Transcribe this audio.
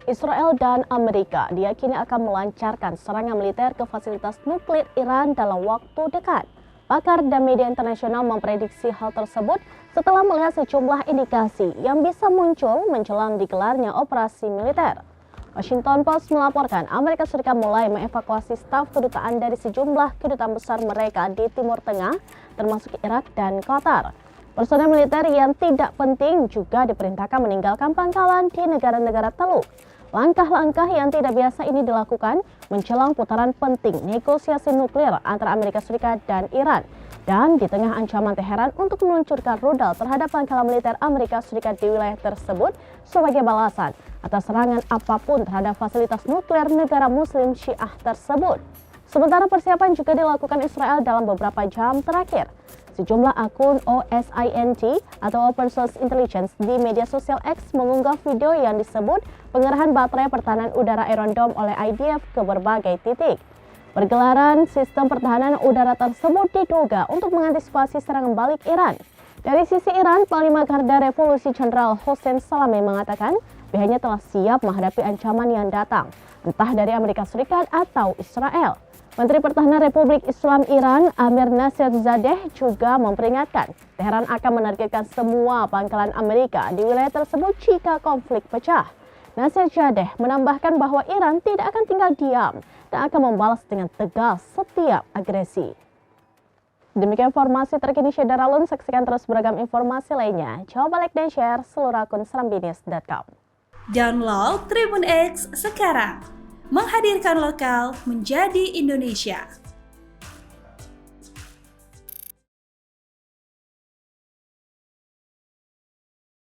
Israel dan Amerika diyakini akan melancarkan serangan militer ke fasilitas nuklir Iran dalam waktu dekat. Pakar dan media internasional memprediksi hal tersebut setelah melihat sejumlah indikasi yang bisa muncul menjelang digelarnya operasi militer. Washington Post melaporkan Amerika Serikat mulai mengevakuasi staf kedutaan dari sejumlah kedutaan besar mereka di Timur Tengah, termasuk Irak dan Qatar. Personel militer yang tidak penting juga diperintahkan meninggalkan pangkalan di negara-negara Teluk. Langkah-langkah yang tidak biasa ini dilakukan menjelang putaran penting negosiasi nuklir antara Amerika Serikat dan Iran. Dan di tengah ancaman Teheran untuk meluncurkan rudal terhadap pangkalan militer Amerika Serikat di wilayah tersebut sebagai balasan atas serangan apapun terhadap fasilitas nuklir negara Muslim Syiah tersebut. Sementara persiapan juga dilakukan Israel dalam beberapa jam terakhir. Sejumlah akun OSINT atau Open Source Intelligence di media sosial X mengunggah video yang disebut pengerahan baterai pertahanan udara Iron Dome oleh IDF ke berbagai titik. Pergelaran sistem pertahanan udara tersebut diduga untuk mengantisipasi serangan balik Iran. Dari sisi Iran, Panglima Garda Revolusi Jenderal Hossein Salami mengatakan pihaknya telah siap menghadapi ancaman yang datang, entah dari Amerika Serikat atau Israel. Menteri Pertahanan Republik Islam Iran, Amir Nasir Zadeh, juga memperingatkan Teheran akan menargetkan semua pangkalan Amerika di wilayah tersebut jika konflik pecah. Nasir Zadeh menambahkan bahwa Iran tidak akan tinggal diam dan akan membalas dengan tegas setiap agresi. Demikian informasi terkini Syedaralun, saksikan terus beragam informasi lainnya. Coba like dan share seluruh akun serambinews.com. Download Tribun X sekarang. Menghadirkan lokal menjadi Indonesia.